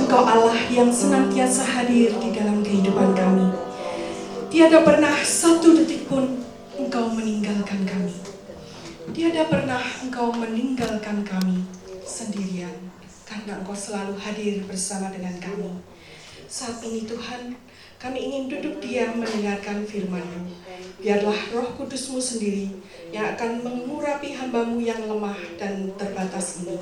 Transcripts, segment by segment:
Engkau Allah yang senantiasa hadir di dalam kehidupan kami. Tiada pernah satu detik pun Engkau meninggalkan kami. Tiada pernah Engkau meninggalkan kami sendirian, karena Engkau selalu hadir bersama dengan kami. Saat ini Tuhan, kami ingin duduk diam mendengarkan firman-Mu. Biarlah Roh Kudus-Mu sendiri yang akan mengurapi hamba-Mu yang lemah dan terbatas ini,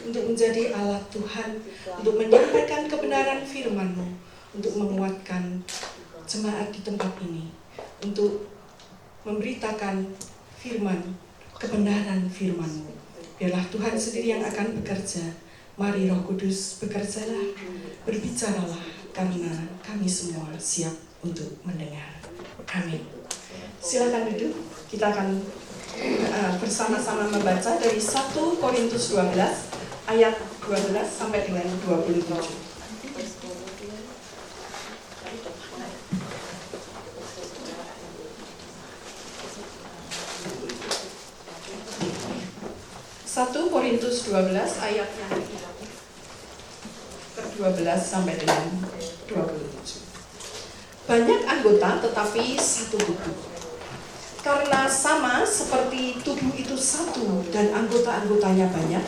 untuk menjadi alat Tuhan, untuk menyampaikan kebenaran firman-Mu, untuk menguatkan jemaat di tempat ini, untuk memberitakan firman, kebenaran firman-Mu. Biarlah Tuhan sendiri yang akan bekerja. Mari Roh Kudus, bekerjalah, berbicaralah, karena kami semua siap untuk mendengar. Amin. Silakan duduk. Kita akan bersama-sama membaca dari 1 Korintus 12 ayat 12 sampai dengan 27. 1 Korintus 12 ayat yang ke-12 sampai dengan 27. Banyak anggota tetapi satu tubuh. Karena sama seperti tubuh itu satu dan anggota-anggotanya banyak,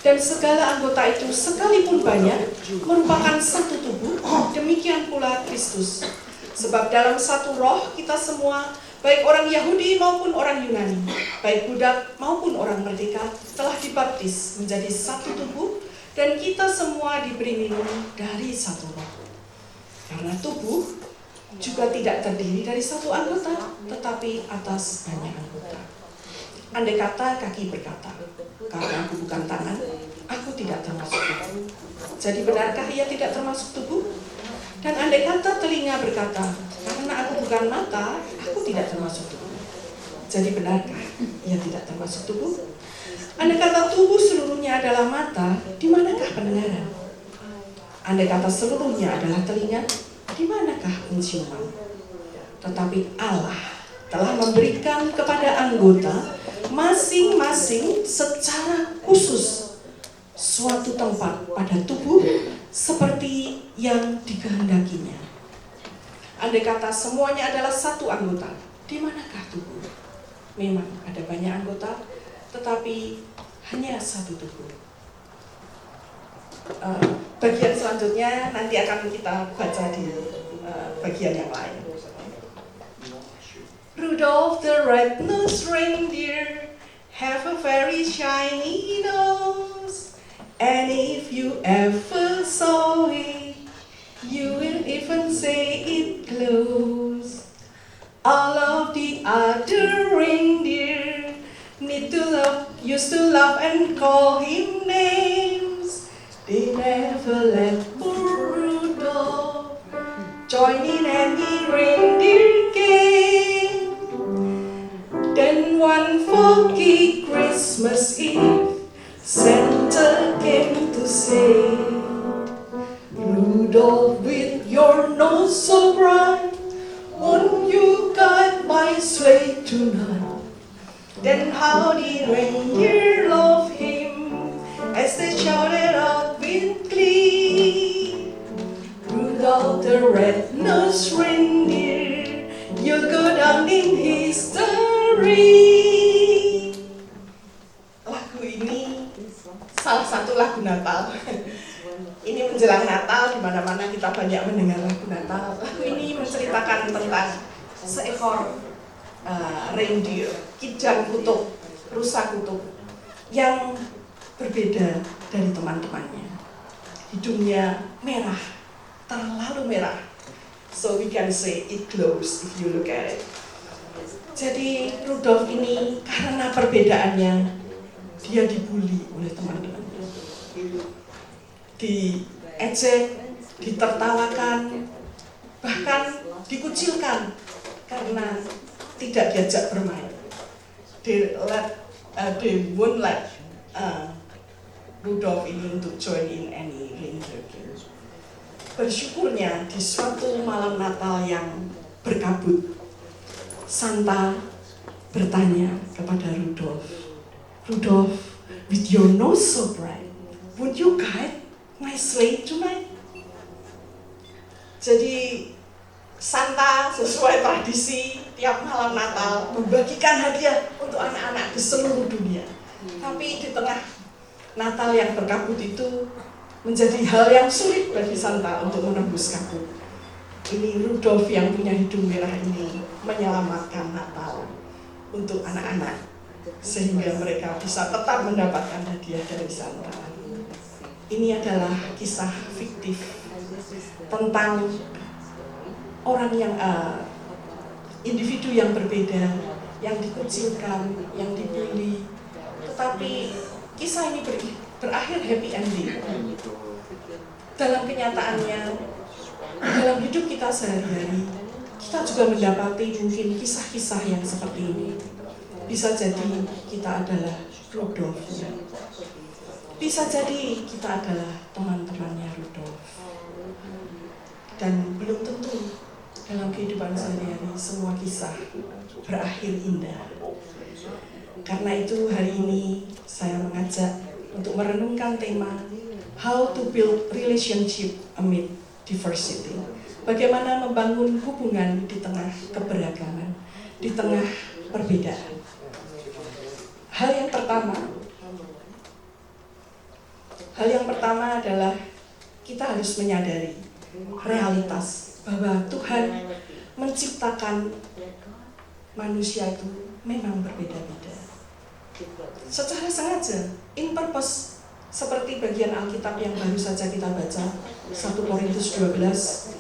dan segala anggota itu sekalipun banyak merupakan satu tubuh, demikian pula Kristus. Sebab dalam satu roh kita semua, baik orang Yahudi maupun orang Yunani, baik budak maupun orang merdeka, telah dibaptis menjadi satu tubuh, dan kita semua diberi minum dari satu roh. Karena tubuh juga tidak terdiri dari satu anggota, tetapi atas banyak anggota. Andai kata kaki berkata, karena aku bukan tangan, aku tidak termasuk tubuh. Jadi benarkah ia tidak termasuk tubuh? Dan andai kata telinga berkata, karena aku bukan mata, aku tidak termasuk tubuh. Jadi benarkah ia tidak termasuk tubuh? Andai kata tubuh seluruhnya adalah mata, di manakah pendengaran? Andai kata seluruhnya adalah telinga, di manakah penciuman? Tetapi Allah telah memberikan kepada anggota masing-masing secara khusus suatu tempat pada tubuh seperti yang dikehendakinya. Andai kata semuanya adalah satu anggota, di manakah tubuh? Memang ada banyak anggota, tetapi hanya satu tubuh. Bagian selanjutnya nanti akan kita baca di bagian yang lain. Rudolph the red-nosed reindeer have a very shiny nose, and if you ever saw it, you will even say it glows. All of the other reindeer used to love and call him names. They never let poor Rudolph join in any reindeer game. Then one foggy Christmas Eve, Santa came to say, Rudolph, with your nose so bright, won't you guide my sleigh tonight? Then how did reindeer love him as they shouted out with glee, Rudolph the red-nosed reindeer, you'll go down in history. Lagu ini salah satu lagu Natal. Ini menjelang Natal, di mana-mana kita banyak mendengar lagu Natal. Lagu ini menceritakan tentang seekor reindeer, kijang kutub, rusa kutub, yang berbeda dari teman-temannya. Hidungnya merah, terlalu merah. So we can say it glows if you look at it. Jadi Rudolph ini karena perbedaannya, dia dibully oleh teman-temannya. Diejek, ditertawakan, bahkan dikucilkan karena tidak diajak bermain. They won't let Rudolph ini untuk join in any reindeer game. Bersyukurnya di suatu malam Natal yang berkabut, Santa bertanya kepada Rudolph, Rudolph, with your nose so bright, would you guide nicely tonight. Jadi Santa sesuai tradisi tiap malam Natal membagikan hadiah untuk anak-anak di seluruh dunia. Tapi di tengah Natal yang berkabut itu menjadi hal yang sulit bagi Santa untuk menembus kabut. Ini Rudolf yang punya hidung merah ini menyelamatkan Natal untuk anak-anak sehingga mereka bisa tetap mendapatkan hadiah dari Santa. Ini adalah kisah fiktif tentang orang yang individu yang berbeda, yang dikucilkan, yang dibully, tetapi kisah ini berakhir happy ending. Dalam kenyataannya, dalam hidup kita sehari-hari, kita juga mendapati mungkin kisah-kisah yang seperti ini. Bisa jadi kita adalah Rudolf-nya. Bisa jadi kita adalah teman-temannya Rudolf. Dan belum tentu dalam kehidupan sehari-hari semua kisah berakhir indah. Karena itu hari ini saya mengajak untuk merenungkan tema How to Build Relationship Amid Diversity. Bagaimana membangun hubungan di tengah keberagaman, di tengah perbedaan. Hal yang pertama adalah kita harus menyadari realitas bahwa Tuhan menciptakan manusia itu memang berbeda-beda. Secara sengaja, in purpose, seperti bagian Alkitab yang baru saja kita baca, 1 Korintus 12,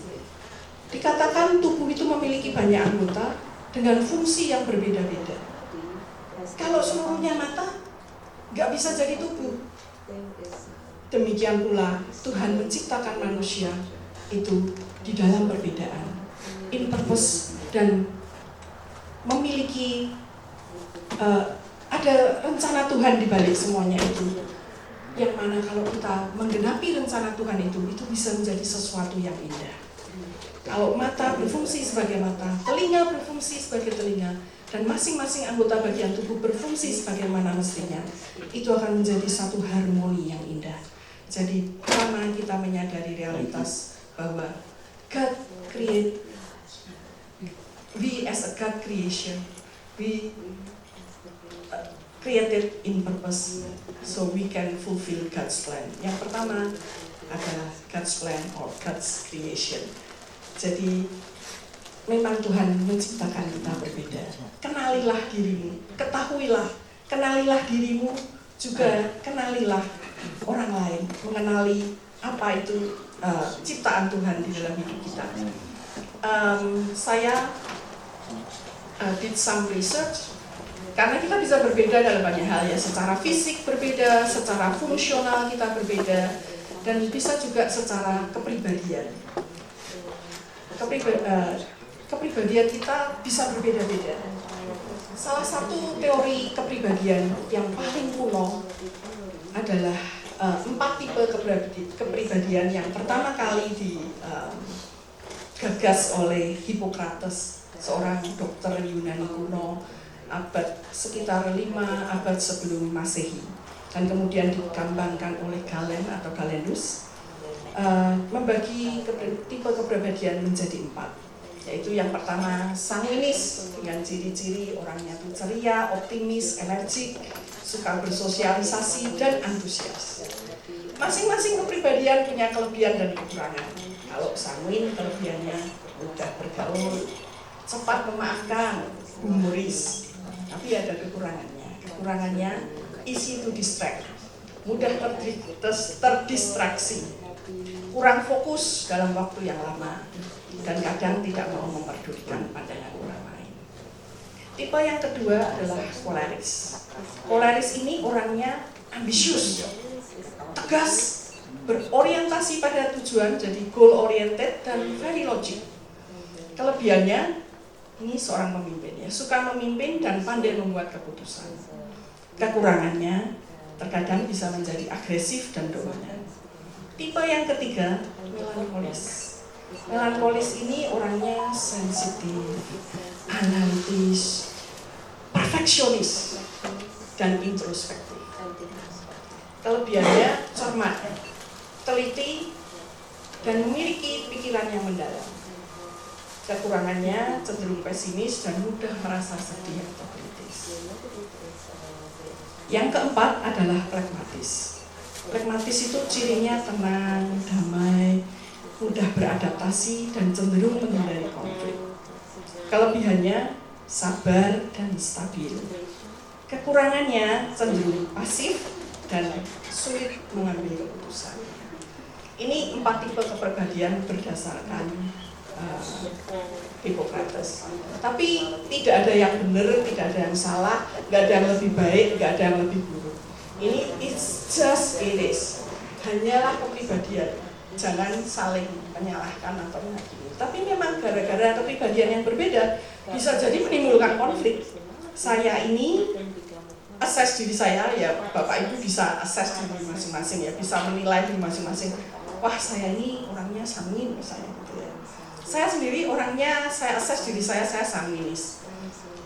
dikatakan tubuh itu memiliki banyak anggota dengan fungsi yang berbeda-beda. Kalau seluruhnya mata, nggak bisa jadi tubuh. Demikian pula Tuhan menciptakan manusia itu di dalam perbedaan, in purpose, dan memiliki ada rencana Tuhan di balik semuanya itu. Yang mana kalau kita menggenapi rencana Tuhan itu bisa menjadi sesuatu yang indah. Kalau mata berfungsi sebagai mata, telinga berfungsi sebagai telinga, dan masing-masing anggota bagian tubuh berfungsi sebagaimana mestinya, itu akan menjadi satu harmoni yang indah. Jadi pertama kita menyadari realitas bahwa God create, we as a God creation, we created in purpose, so we can fulfill God's plan. Yang pertama adalah God's plan or God's creation. Jadi memang Tuhan menciptakan kita berbeda. Kenalilah dirimu, ketahuilah, kenalilah dirimu, juga kenalilah orang lain, mengenali apa itu ciptaan Tuhan di dalam hidup kita. Saya did some research, karena kita bisa berbeda dalam banyak hal ya, secara fisik berbeda, secara fungsional kita berbeda, dan bisa juga secara kepribadian. Kepribadian kita bisa berbeda-beda. Salah satu teori kepribadian yang paling kuno adalah 4 tipe kepribadian yang pertama kali digagas oleh Hippocrates, seorang dokter Yunani kuno, abad sekitar 5 abad sebelum Masehi, dan kemudian dikembangkan oleh Galen atau Galenus, membagi tipe kepribadian menjadi 4. Yaitu yang pertama sanguinis, dengan ciri-ciri orangnya itu ceria, optimis, energik, suka bersosialisasi, dan antusias. Masing-masing kepribadian punya kelebihan dan kekurangan. Kalau sanguin, kelebihannya mudah bergaul, cepat memaafkan, humoris. Tapi ada kekurangannya. Kekurangannya easy to distract, mudah terdistraksi, kurang fokus dalam waktu yang lama, dan kadang tidak mau memperdulikan pandangan orang lain. Tipe yang kedua adalah Polaris. Polaris ini orangnya ambisius, tegas, berorientasi pada tujuan, jadi goal oriented dan very logic. Kelebihannya, ini seorang pemimpin ya, suka memimpin dan pandai membuat keputusan. Kekurangannya terkadang bisa menjadi agresif dan dominan. Tipe yang ketiga, melankolis. Melankolis ini orangnya sensitif, analitis, perfeksionis, dan introspektif. Kelebihannya cermat, teliti, dan memiliki pikiran yang mendalam. Kekurangannya cenderung pesimis dan mudah merasa sedih atau kritis. Yang keempat adalah pragmatis. Pragmatis itu cirinya tenang, damai, mudah beradaptasi, dan cenderung menghindari konflik. Kelebihannya sabar dan stabil. Kekurangannya cenderung pasif dan sulit mengambil keputusan. Ini 4 tipe kepribadian berdasarkan Hippocrates. Tapi tidak ada yang benar, tidak ada yang salah, nggak ada yang lebih baik, nggak ada yang lebih buruk. Ini it's just it is. Hanyalah kepribadian. Jangan saling menyalahkan atau menghakimi. Tapi memang gara-gara kepribadian yang berbeda bisa jadi menimbulkan konflik. Saya ini assess diri saya, ya Bapak Ibu bisa assess diri masing-masing, ya bisa menilai diri masing-masing. Wah, saya ini orangnya sanguin misalnya gitu ya. Saya sendiri orangnya, saya assess diri saya sanguinis.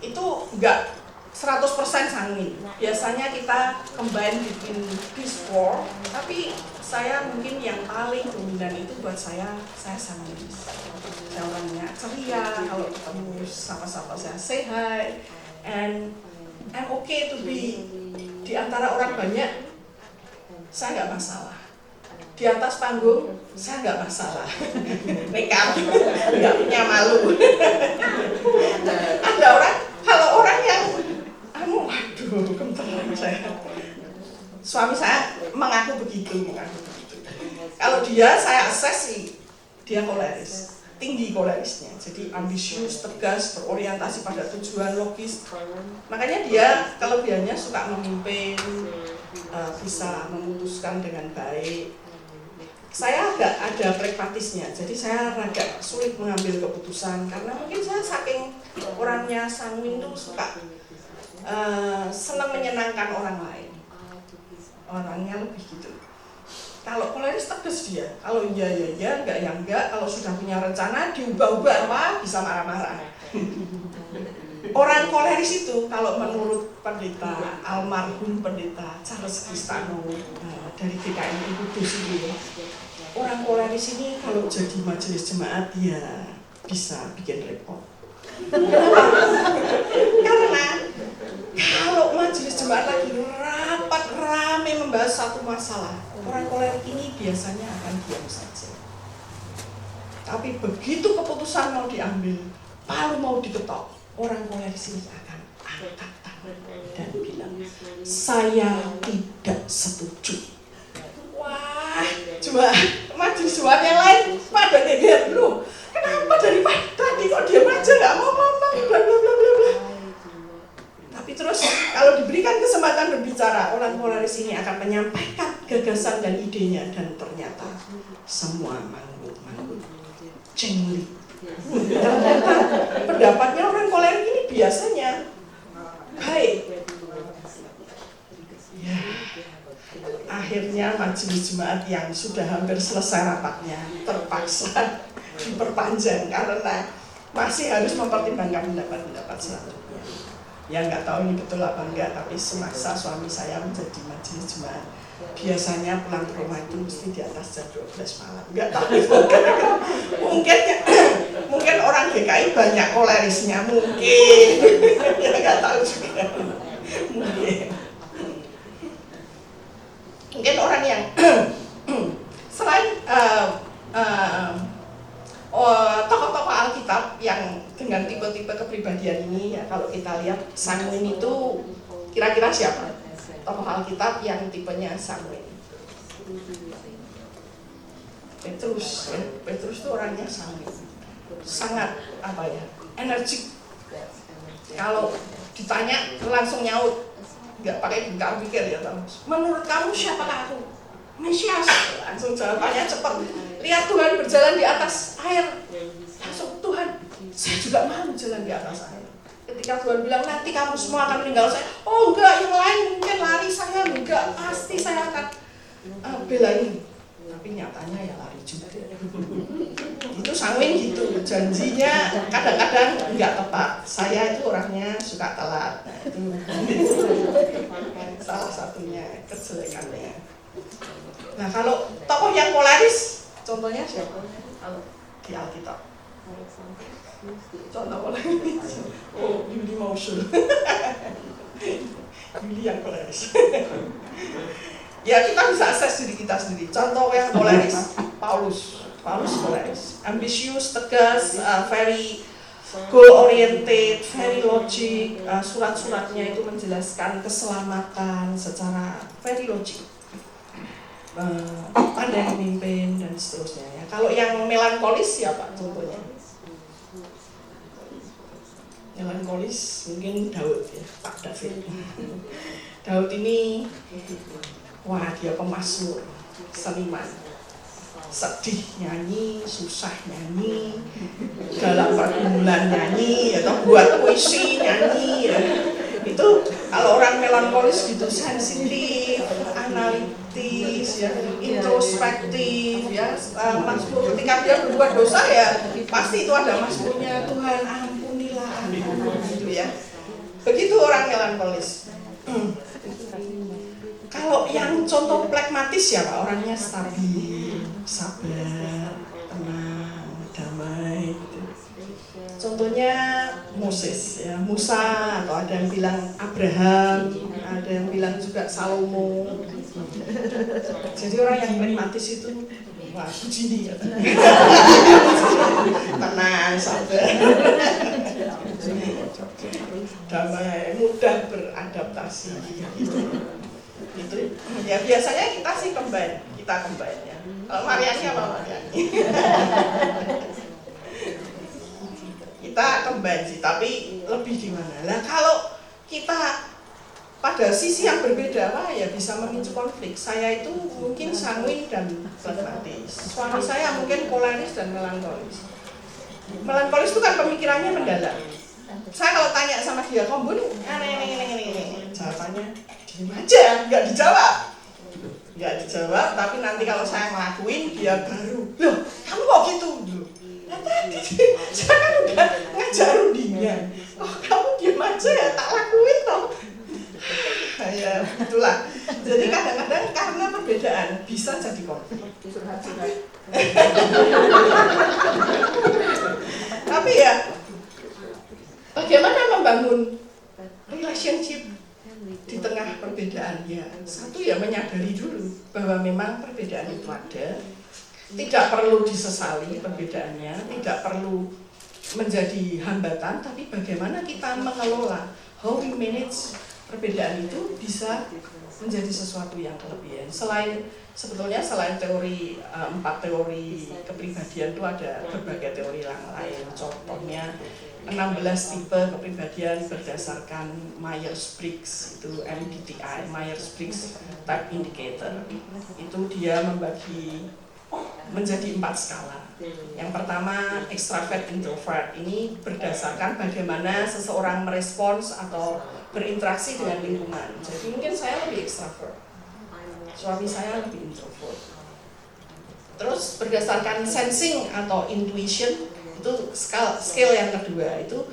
Itu enggak 100% sanguin. Biasanya kita combine between these four, tapi saya mungkin yang paling dominan itu buat saya sanguinis. Saya orangnya ceria, kalau ketemu sama-sama saya say hi, and I'm okay to be di antara orang banyak, saya nggak masalah. Di atas panggung, saya nggak masalah. Nekat, nggak punya malu. Ada orang, kalau orang yang, waduh, kebetulan saya. Suami saya mengaku begitu. Kalau dia, saya assess sih, dia koleris. Tinggi kolerisnya, jadi ambisius, tegas, berorientasi pada tujuan, logis. Makanya dia kelebihannya suka memimpin, bisa memutuskan dengan baik. Saya agak ada pragmatisnya, jadi saya agak sulit mengambil keputusan karena mungkin saya saking orangnya sanguin tuh suka senang menyenangkan orang lain. Orangnya lebih gitu. Kalau koleris tegas dia, kalau iya, enggak ya enggak, kalau sudah punya rencana diubah-ubah, wah bisa marah-marah. Orang koleris itu kalau menurut pendeta, almarhum pendeta Charles Cristano dari GKMI Kudus itu, orang koleris ini kalau jadi majelis jemaat ya bisa bikin repot. Karena kalau majelis jemaat lagi rapat rame membahas satu masalah, orang kolerik ini biasanya akan diam saja. Tapi begitu keputusan mau diambil, palu mau diketok, orang kolerik ini akan angkat tangan dan bilang, saya tidak setuju. Wah, cuma majelis jemaat yang lain pada geger loh. Kenapa dari tadi kok diam aja nggak mau ngomong, bla bla bla bla bla. Tapi terus kalau diberikan kesempatan berbicara, orang koleris ini akan menyampaikan gagasan dan idenya, dan ternyata semua manggut-manggut, cengli. Ternyata pendapatnya orang kolerik ini biasanya baik. Ya, akhirnya majelis jemaat yang sudah hampir selesai rapatnya terpaksa diperpanjang karena masih harus mempertimbangkan pendapat-pendapat selanjutnya. Ya nggak tahu ini betul apa enggak, tapi semasa suami saya menjadi majelis jemaat, biasanya pulang ke rumah itu mesti di atas jam 12 malam. Nggak tahu mungkin orang GKI banyak kolerisnya mungkin. Ya nggak tahu juga. Mungkin orang yang selain tokoh-tokoh Alkitab yang dengan tipe-tipe kepribadian ini, ya kalau kita lihat sanguin itu kira-kira siapa? Tokoh Alkitab yang tipenya sanguin. Petrus, ya. Petrus itu orangnya sanguin, sangat energik. Kalau ditanya langsung nyaut, nggak pakai bingkai pikir ya. Menurut kamu siapakah aku? Mesias. Langsung jawabannya cepat. Lihat Tuhan berjalan di atas air. Langsung Tuhan, saya juga mau jalan di atas air. Ketika Tuhan bilang nanti kamu semua akan meninggal, saya, oh enggak, yang lain mungkin lari, saya enggak, pasti saya akan belain. Tapi nyatanya ya lari juga. Itu sanguin gitu, janjinya kadang-kadang enggak tepat. Saya itu orangnya suka telat. Nah, itu salah satunya kejelekannya. Nah, kalau tokoh yang polaris, contohnya siapa? Di Alkitab. Contoh polaris. Oh, Yuli Mausul. Yuli yang polaris. Ya, kita bisa akses diri kita sendiri. Contoh yang polaris, Paulus polaris, ambisius, tegas, very goal oriented, very logic. Surat-suratnya itu menjelaskan keselamatan secara very logic, pandai memimpin dan seterusnya. Ya. Kalau yang melankolis siapa contohnya? Melankolis mungkin Daud ya, Pak David. Daud ini, wah dia pemazmur, seniman, sedih nyanyi, susah nyanyi, dalam pergumulan nyanyi, atau buat puisi nyanyi. Ya. Itu kalau orang melankolis gitu, sensitif, analitis, ya, introspektif, ya. Mazmur ketika dia berbuat dosa ya pasti itu ada mazmurnya, Tuhan ampunilah aku, gitu ya. Begitu orang melankolis. Kalau yang contoh pragmatis ya Pak, orangnya stabil, sabar, tenang, damai gitu. Contohnya Moses ya, Musa, atau ada yang bilang Abraham, ada yang bilang juga Salomo. Jadi orang yang pragmatis itu wah, begini ya. Tenang, sabar. Damai, mudah beradaptasi gitu. Itu ya biasanya kita sih combine ya. Kalau Mariani apa Mariani? Kita combine sih, tapi lebih di mana? Nah, kalau kita pada sisi yang berbeda, wah ya bisa memicu konflik. Saya itu mungkin sanguin dan pragmatis. Suami saya mungkin polaris dan melankolis. Melankolis itu kan pemikirannya mendalam. Saya kalau tanya sama dia, kamu bunuh, ini. Jawabannya diam aja, nggak dijawab, tapi nanti kalau saya ngelakuin dia baru, loh kamu kok gitu? Nah tadi saya kan udah ngajak Rudinya, oh kamu diam aja ya, tak lakuin toh. Nah, ya itulah. Jadi kadang-kadang karena perbedaan bisa jadi konflik. Tapi ya bagaimana membangun relationship di tengah perbedaan ya? Satu ya menyadari dulu bahwa memang perbedaan itu ada, tidak perlu disesali perbedaannya, tidak perlu menjadi hambatan, tapi bagaimana kita mengelola, how we manage perbedaan itu bisa menjadi sesuatu yang kelebihan. Sebetulnya selain teori 4 teori kepribadian itu ada berbagai teori yang lain. Contohnya 16 tipe kepribadian berdasarkan Myers-Briggs, itu MBTI, Myers-Briggs Type Indicator. Itu dia membagi menjadi 4 skala. Yang pertama extrovert introvert, ini berdasarkan bagaimana seseorang merespons atau berinteraksi dengan lingkungan. Jadi mungkin saya lebih extrovert, suami saya lebih introvert. Terus berdasarkan sensing atau intuition, itu skill yang kedua, itu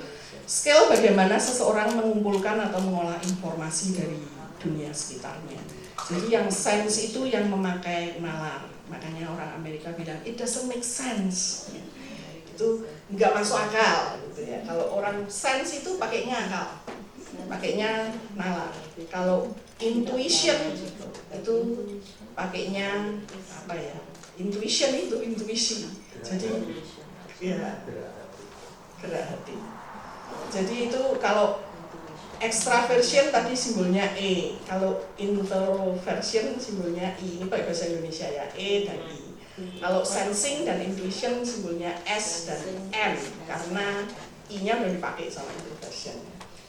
skill bagaimana seseorang mengumpulkan atau mengolah informasi dari dunia sekitarnya. Jadi yang sense itu yang memakai nalar, makanya orang Amerika bilang it doesn't make sense, itu nggak masuk akal gitu ya. Kalau orang sense itu pakainya akal, pakainya nalar. Kalau intuition itu pakainya apa ya? Intuition itu intuisi. Jadi ya gerak hati. Jadi itu kalau extraversion tadi simbolnya E, kalau introversion simbolnya I. Ini pakai bahasa Indonesia ya, E dan I. Kalau sensing dan intuition simbolnya S dan M, karena I-nya belum dipakai sama introversion.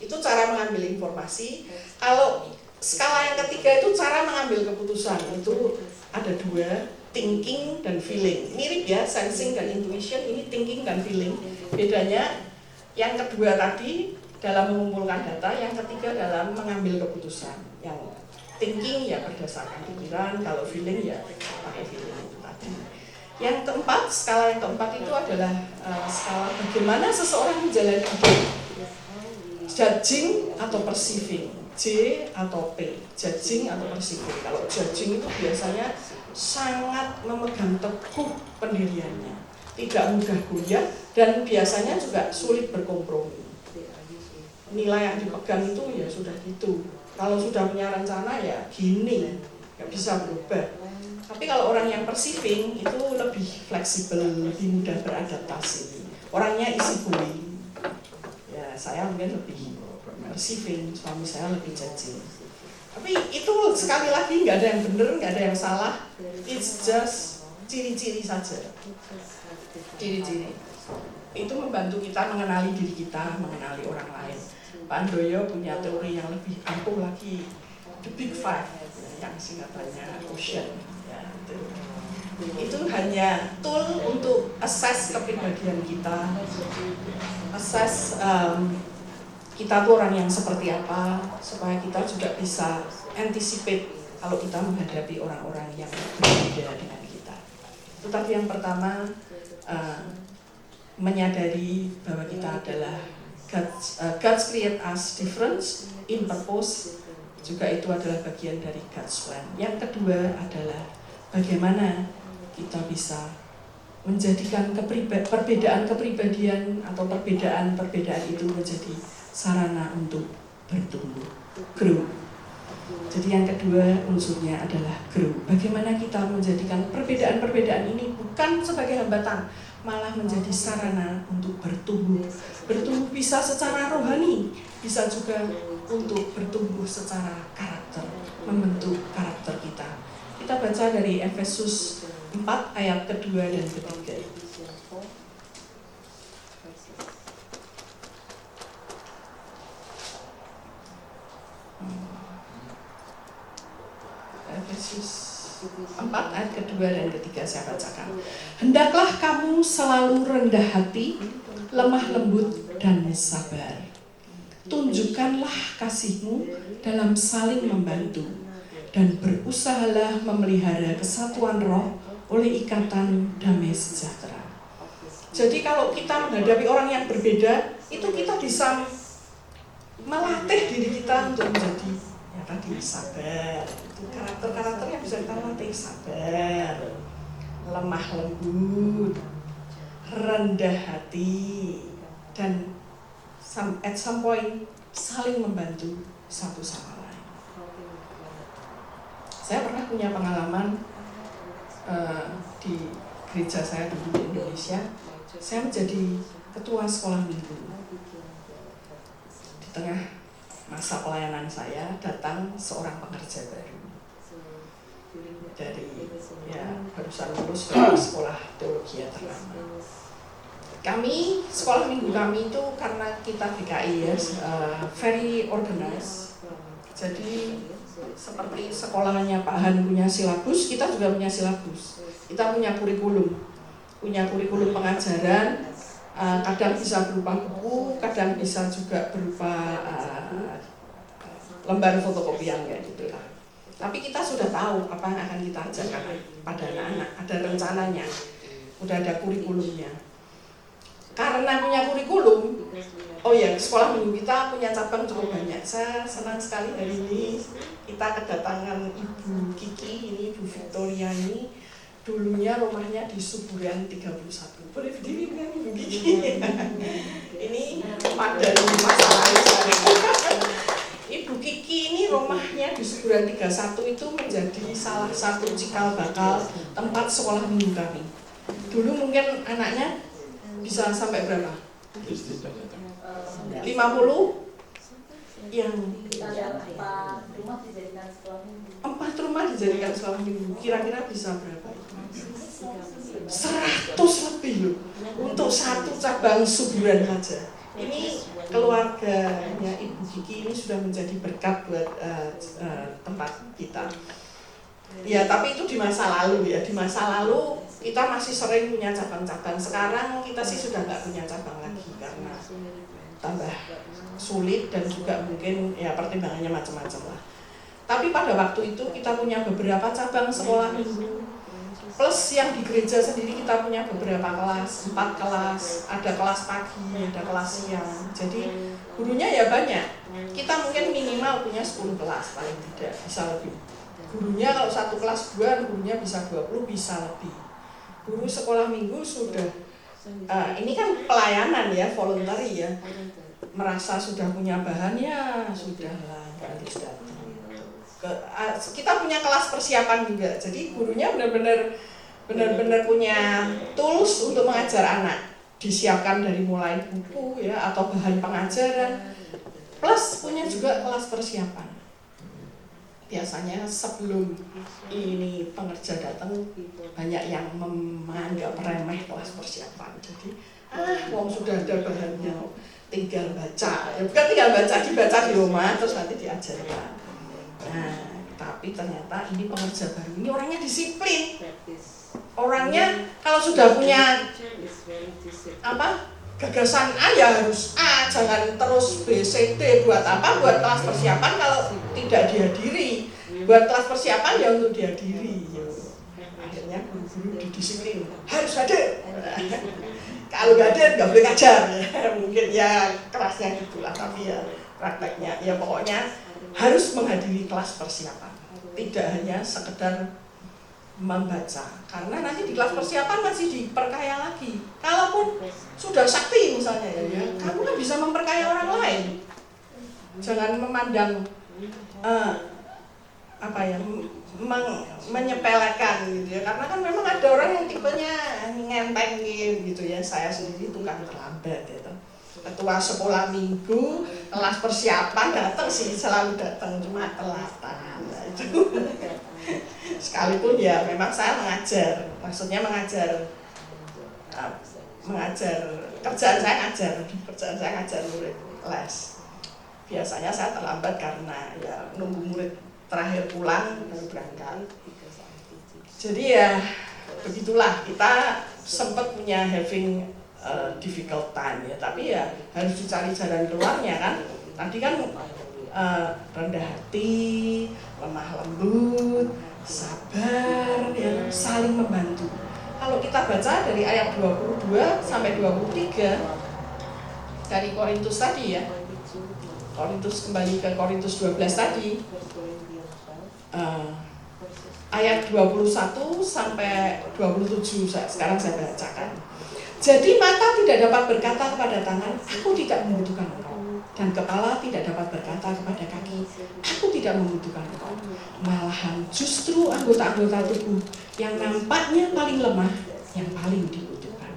Itu cara mengambil informasi. Kalau skala yang ketiga itu cara mengambil keputusan. Itu ada 2, thinking dan feeling. Mirip ya, sensing dan intuition, ini thinking dan feeling. Bedanya yang kedua tadi dalam mengumpulkan data, yang ketiga dalam mengambil keputusan. Yang thinking ya berdasarkan pikiran, kalau feeling ya pakai feeling itu tadi. Yang keempat, skala yang keempat itu adalah skala bagaimana seseorang menjalani hidup. Judging atau perceiving, J atau P, judging atau perceiving. Kalau judging itu biasanya sangat memegang teguh pendiriannya, tidak mudah goyah, dan biasanya juga sulit berkompromi. Nilai yang dipegang itu ya sudah gitu. Kalau sudah punya rencana ya gini, nggak bisa berubah. Tapi kalau orang yang perceiving itu lebih fleksibel, lebih mudah beradaptasi. Orangnya easy going. Ya saya mungkin lebih perceiving, suami saya lebih judging. Tapi itu sekali lagi nggak ada yang benar, nggak ada yang salah. It's just ciri-ciri saja. Ciri-ciri. Itu membantu kita mengenali diri kita, mengenali orang lain. Pak Handoyo punya teori yang lebih ampuh lagi, the big five, yang singkatannya ocean. Ya, itu hanya tool untuk assess kepribadian kita, assess kita tuh orang yang seperti apa, supaya kita juga bisa anticipate kalau kita menghadapi orang-orang yang berbeda dengan kita. Itu tadi yang pertama, menyadari bahwa kita adalah God create us different in purpose, juga itu adalah bagian dari God's plan. Yang kedua adalah bagaimana kita bisa menjadikan perbedaan kepribadian atau perbedaan itu menjadi sarana untuk bertumbuh, grow. Jadi yang kedua unsurnya adalah grow. Bagaimana kita menjadikan perbedaan-perbedaan ini bukan sebagai hambatan, malah menjadi sarana untuk bertumbuh. Bertumbuh bisa secara rohani, bisa juga untuk bertumbuh secara karakter, membentuk karakter kita. Kita baca dari Efesus 4 ayat kedua dan ketiga. Efesus 4 ayat kedua dan ketiga saya bacakan. Hendaklah kamu selalu rendah hati, lemah lembut dan sabar. Tunjukkanlah kasihmu dalam saling membantu, dan berusahalah memelihara kesatuan roh oleh ikatan damai sejahtera. Jadi kalau kita menghadapi orang yang berbeda, itu kita bisa melatih diri kita untuk menjadi tadi sabar. Itu karakter-karakter yang bisa kita latih: sabar, lemah lembut, rendah hati, dan at some point saling membantu satu sama lain. Saya pernah punya pengalaman di gereja saya dulu di Indonesia. Saya menjadi ketua sekolah minggu. Di tengah masa pelayanan saya datang seorang pengerja baru dari barusan lulus dari sekolah teologi ternama. Kami sekolah minggu kami itu karena kita DKI ya, very organized. Jadi seperti sekolahnya Pak Han punya silabus, kita juga punya silabus. Kita punya kurikulum pengajaran. Kadang bisa berupa buku, kadang bisa juga berupa lembar fotokopian kayak gitu lah. Tapi kita sudah tahu apa yang akan kita ajarkan pada anak-anak, ada rencananya, udah ada kurikulumnya. Karena punya kurikulum, sekolah minggu kita punya cabang cukup banyak. Saya senang sekali hari ini kita kedatangan Ibu Kiki, ini Ibu Victoria ini. Dulunya rumahnya di Suburan 31. Boleh berdiri dengan Ibu Kiki? Ini padahal masalah Ibu Kiki ini rumahnya di Suburan 31 itu menjadi salah satu cikal bakal tempat sekolah minggu kami. Dulu mungkin anaknya bisa sampai berapa? 50? Yang 4 rumah dijadikan sekolah minggu. Kira-kira bisa berapa? 100 lebih loh untuk satu cabang Suburan saja. Ini keluarganya Ibu Kiki ini sudah menjadi berkat buat tempat kita. Ya, tapi itu di masa lalu ya. Di masa lalu kita masih sering punya cabang-cabang. Sekarang kita sih sudah nggak punya cabang lagi karena tambah sulit dan juga mungkin ya pertimbangannya macam-macam lah. Tapi pada waktu itu kita punya beberapa cabang sekolah minggu. Plus yang di gereja sendiri kita punya beberapa kelas, 4 kelas, ada kelas pagi, ada kelas siang. Jadi gurunya ya banyak. Kita mungkin minimal punya 10 kelas paling tidak, bisa lebih. Gurunya kalau satu kelas 2, gurunya bisa 20, bisa lebih. Guru sekolah minggu sudah, ini kan pelayanan ya, voluntary ya, merasa sudah punya bahan ya sudahlah, harus datang. Kita punya kelas persiapan juga, jadi gurunya benar-benar punya tools untuk mengajar anak, disiapkan dari mulai buku ya atau bahan pengajaran, plus punya juga kelas persiapan. Biasanya sebelum ini pengerja datang, banyak yang menganggap remeh kelas persiapan. Jadi wong sudah ada bahannya, tinggal baca. Ya bukan tinggal baca, dibaca di rumah terus nanti diajarkan. Nah, tapi ternyata ini pengerja baru ini orangnya disiplin. Orangnya kalau sudah punya gagasan A ya harus A, jangan terus B, C, D. Buat apa? Buat kelas persiapan kalau tidak dihadiri. Buat kelas persiapan ya untuk dihadiri. Akhirnya guru-guru didisiplin, harus hadir. Kalau nggak hadir nggak boleh ngajar. Mungkin ya kerasnya gitulah, tapi ya prakteknya ya pokoknya harus menghadiri kelas persiapan, tidak hanya sekedar membaca, karena nanti di kelas persiapan masih diperkaya lagi. Kalaupun sudah sakti misalnya ya, kamu kan bisa memperkaya orang lain. Jangan memandang menyepelekan gitu ya, karena kan memang ada orang yang tipenya ngentengin gitu ya. Saya sendiri tukang terlambat gitu. Ketua sekolah minggu, kelas persiapan datang sih, selalu datang, cuma telatan itu. Sekalipun ya memang saya mengajar, maksudnya mengajar kerjaan saya ngajar murid les. Biasanya saya terlambat karena ya nunggu murid terakhir pulang baru berangkat. Jadi ya begitulah, kita sempat punya having difficult time ya, tapi ya harus dicari jalan keluarnya kan. Tadi kan rendah hati, lemah lembut, sabar, ya, saling membantu. Kalau kita baca dari ayat 22 sampai 23 dari Korintus tadi ya, kembali ke Korintus 12 tadi, ayat 21 sampai 27 sekarang saya bacakan. Jadi mata tidak dapat berkata kepada tangan, aku tidak membutuhkan engkau. Dan kepala tidak dapat berkata kepada kaki, aku tidak membutuhkan engkau. Malahan justru anggota-anggota tubuh yang nampaknya paling lemah, yang paling dibutuhkan.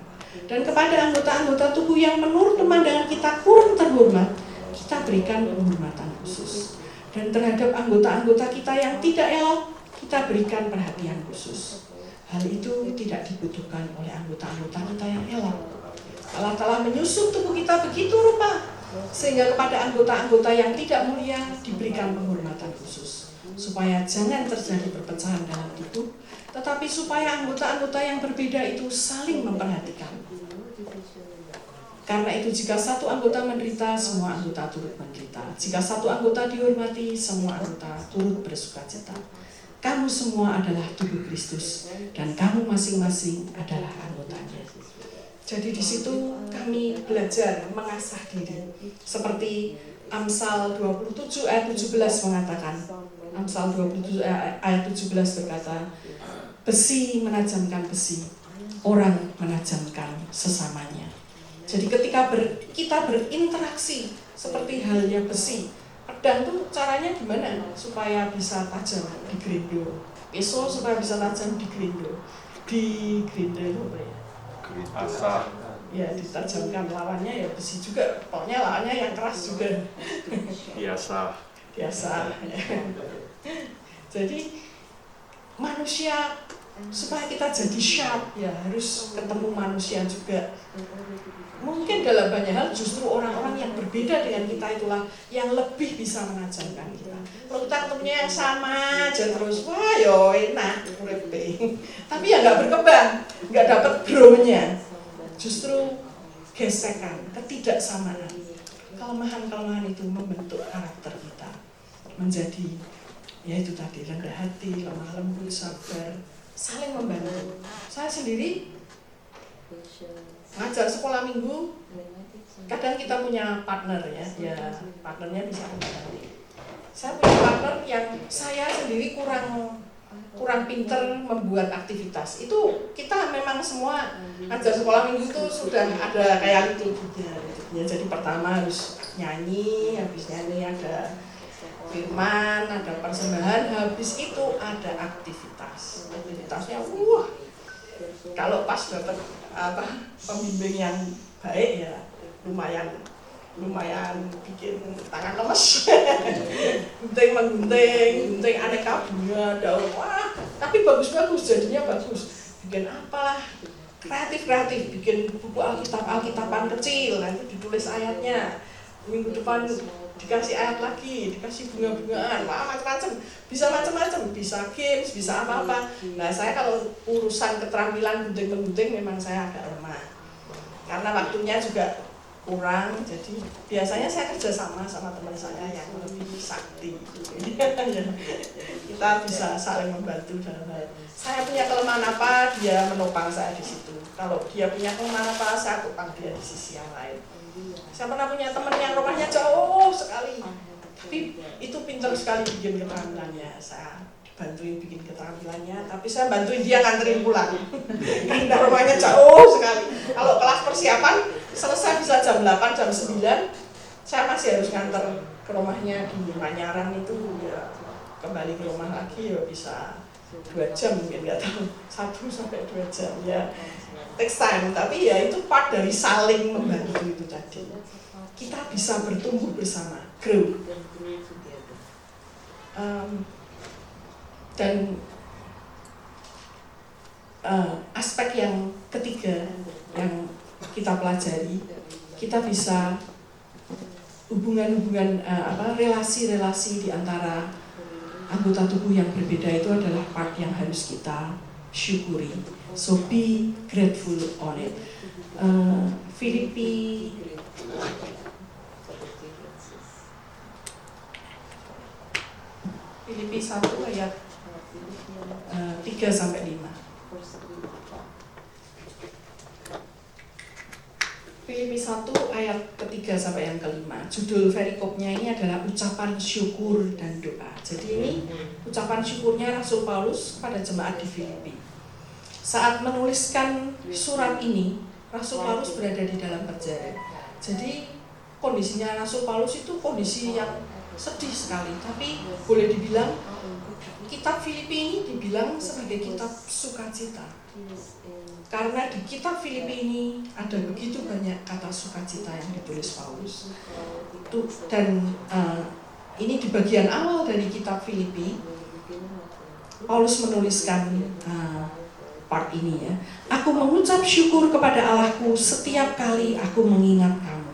Dan kepada anggota-anggota tubuh yang menurut pemandangan kita kurang terhormat, kita berikan penghormatan khusus. Dan terhadap anggota-anggota kita yang tidak elok, kita berikan perhatian khusus. Hal itu tidak dibutuhkan oleh anggota-anggota kita yang elok. Allah telah menyusun tubuh kita begitu rupa, sehingga kepada anggota-anggota yang tidak mulia diberikan penghormatan khusus, supaya jangan terjadi perpecahan dalam tubuh, tetapi supaya anggota-anggota yang berbeda itu saling memperhatikan. Karena itu jika satu anggota menderita, semua anggota turut menderita. Jika satu anggota dihormati, semua anggota turut bersukacita. Kamu semua adalah tubuh Kristus, dan kamu masing-masing adalah anggotanya. Jadi di situ kami belajar mengasah diri, seperti Amsal 27 ayat 17 mengatakan. Amsal 27 ayat 17 berkata, besi menajamkan besi, orang menajamkan sesamanya. Jadi ketika kita berinteraksi seperti halnya besi, pedang tuh caranya gimana supaya bisa tajam di grindo, pisau supaya bisa tajam di grindo, apa ya? Asah. Ya ditajamkan lawannya ya besi juga, pokoknya lawannya yang keras juga. Biasa. Jadi manusia supaya kita jadi sharp ya harus ketemu manusia juga. Mungkin dalam banyak hal justru orang-orang yang berbeda dengan kita itulah yang lebih bisa mengajarkan kita. Kalau kita ketemunya yang sama aja terus, wah yo enak, tapi ya nggak berkembang, nggak dapat grow-nya. Justru gesekan, ketidaksamaan, kelemahan-kelemahan itu membentuk karakter kita menjadi, ya itu tadi, rendah hati, lemah lembut, sabar, saling membantu. Saya sendiri ngajar sekolah minggu, kadang kita punya partner ya partnernya bisa kita ganti. Saya punya partner yang saya sendiri kurang pinter membuat aktivitas. Itu kita memang semua ajar sekolah minggu itu sudah ada kayak liturginya. Ya, jadi pertama harus nyanyi, habis nyanyi ada firman, ada persembahan, habis itu ada aktivitas. Aktivitasnya kalau pas dapat pembimbing yang baik ya lumayan bikin tangan lemes. gunting aneka bunga, daun, tapi bagus jadinya bagus. Bikin apalah kreatif, bikin buku Alkitaban kecil, nanti ditulis ayatnya. Minggu depan dikasih ayat lagi, dikasih bunga-bungaan, macam-macam, bisa games, bisa apa-apa. Nah, saya kalau urusan keterampilan gunting-menggunting memang saya agak lemah, karena waktunya juga kurang. Jadi biasanya saya kerja sama teman saya yang lebih sakti. Kita bisa saling membantu dalam hal. Saya punya kelemahan apa, dia menopang saya di situ. Kalau dia punya kelemahan apa, saya topang dia di sisi yang lain. Saya pernah punya teman yang rumahnya jauh sekali, tapi itu pintar sekali bikin keterampilannya. Saya bantuin bikin keterampilannya, tapi saya bantuin dia nganterin pulang. Karena rumahnya jauh sekali. Kalau kelas persiapan selesai bisa jam 8, jam 9, saya masih harus nganter ke rumahnya di Manyaran itu, ya kembali ke rumah lagi ya bisa 2 jam mungkin, nggak tahu, 1 sampai 2 jam ya, takes time. Tapi ya itu part dari saling membantu itu tadi. Kita bisa bertumbuh bersama, grow. Dan aspek yang ketiga yang kita pelajari, kita bisa hubungan-hubungan relasi-relasi di antara anggota tubuh yang berbeda itu adalah part yang harus kita syukuri. So be grateful on it. Filipi 1 ayat 3 sampai 5. Filipi 1 ayat ketiga sampai yang kelima. Judul perikopnya ini adalah ucapan syukur dan doa. Jadi ini ucapan syukurnya Rasul Paulus pada jemaat di Filipi. Saat menuliskan surat ini, Rasul Paulus berada di dalam penjara. Jadi kondisinya Rasul Paulus itu kondisi yang sedih sekali. Tapi boleh dibilang kitab Filipi ini dibilang sebagai kitab sukacita. Karena di kitab Filipi ini ada begitu banyak kata sukacita yang ditulis Paulus. Dan ini di bagian awal dari kitab Filipi, Paulus menuliskan part ini ya. Aku mengucap syukur kepada Allahku setiap kali aku mengingat kamu.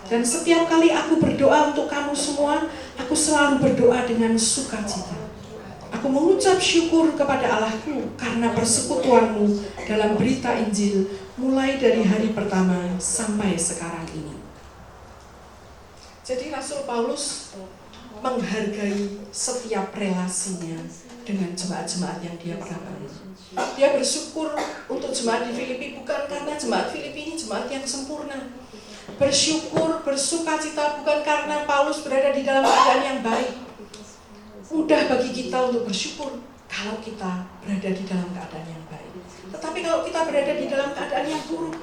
Dan setiap kali aku berdoa untuk kamu semua, aku selalu berdoa dengan sukacita. Aku mengucap syukur kepada Allahku karena persekutuanmu dalam berita Injil mulai dari hari pertama sampai sekarang ini. Jadi Rasul Paulus menghargai setiap relasinya dengan jemaat-jemaat yang dia pernah bangun. Dia bersyukur untuk jemaat di Filipi bukan karena jemaat Filipi ini jemaat yang sempurna. Bersyukur, bersukacita bukan karena Paulus berada di dalam keadaan yang baik. Mudah bagi kita untuk bersyukur kalau kita berada di dalam keadaan yang baik. Tetapi kalau kita berada di dalam keadaan yang buruk,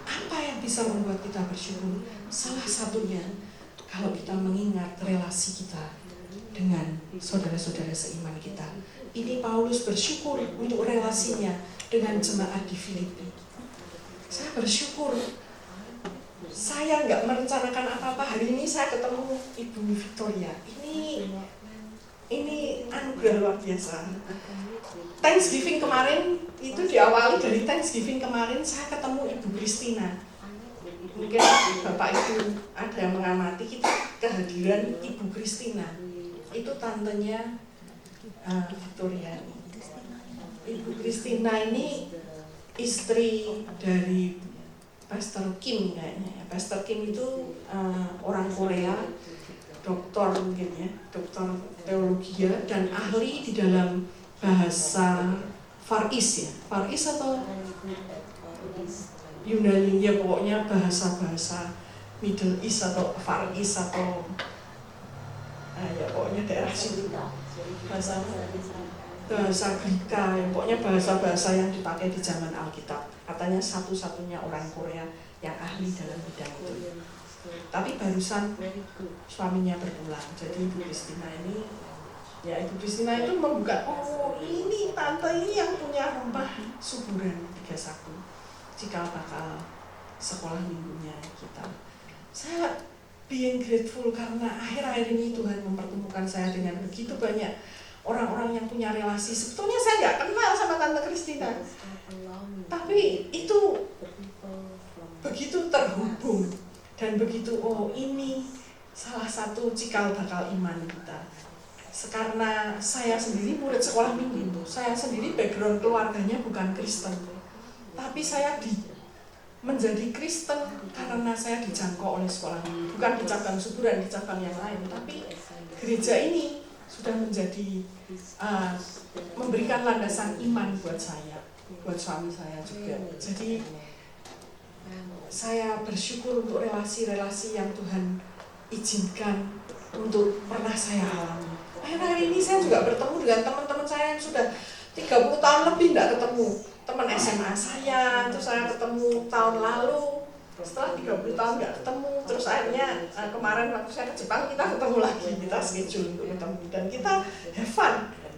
apa yang bisa membuat kita bersyukur? Salah satunya, kalau kita mengingat relasi kita dengan saudara-saudara seiman kita. Ini Paulus bersyukur untuk relasinya dengan jemaat di Filipi. Saya bersyukur. Saya nggak merencanakan apa-apa. Hari ini saya ketemu Ibu Victoria. Ini anugerah luar biasa. Thanksgiving kemarin itu diawali dari Thanksgiving kemarin saya ketemu Ibu Christina. Mungkin Bapak Ibu ada yang mengamati kita kehadiran Ibu Christina. Itu tantenya Victoria. Ibu Christina ini istri dari Pastor Kim kayaknya. Pastor Kim itu orang Korea, doktor mungkin ya, doktor teologi ya, dan ahli di dalam bahasa Far East ya, Far East atau Yunani ya, pokoknya bahasa-bahasa Middle East atau Far East atau Ya pokoknya daerah situ. Bahasa Greka, ya, pokoknya bahasa-bahasa yang dipakai di zaman Alkitab. Katanya satu-satunya orang Korea yang ahli dalam bidang itu. Tapi barusan suaminya berpulang, jadi Ibu Christina ini, ya Ibu Christina itu membuka, oh ini tante ini yang punya rumah suburan 31, cikal bakal sekolah minggunya kita. Saya being grateful karena akhir-akhir ini Tuhan mempertemukan saya dengan begitu banyak orang-orang yang punya relasi. Sebetulnya saya nggak kenal sama Tante Christina, tapi itu begitu terhubung dan begitu, oh ini salah satu cikal bakal iman kita. Karena saya sendiri murid sekolah minggu, saya sendiri background keluarganya bukan Kristen, tapi saya menjadi Kristen karena saya dijangkau oleh sekolah minggu, bukan di cabang suburan, di cabang yang lain, tapi gereja ini sudah menjadi memberikan landasan iman buat saya, buat suami saya juga. Jadi saya bersyukur untuk relasi-relasi yang Tuhan izinkan untuk pernah saya alami. Akhir-akhir ini saya juga bertemu dengan teman-teman saya yang sudah 30 tahun lebih tidak ketemu. Teman SMA saya, terus saya ketemu tahun lalu, setelah 30 tahun nggak ketemu, terus akhirnya kemarin waktu saya ke Jepang kita ketemu lagi, kita schedule untuk ketemu dan kita have fun,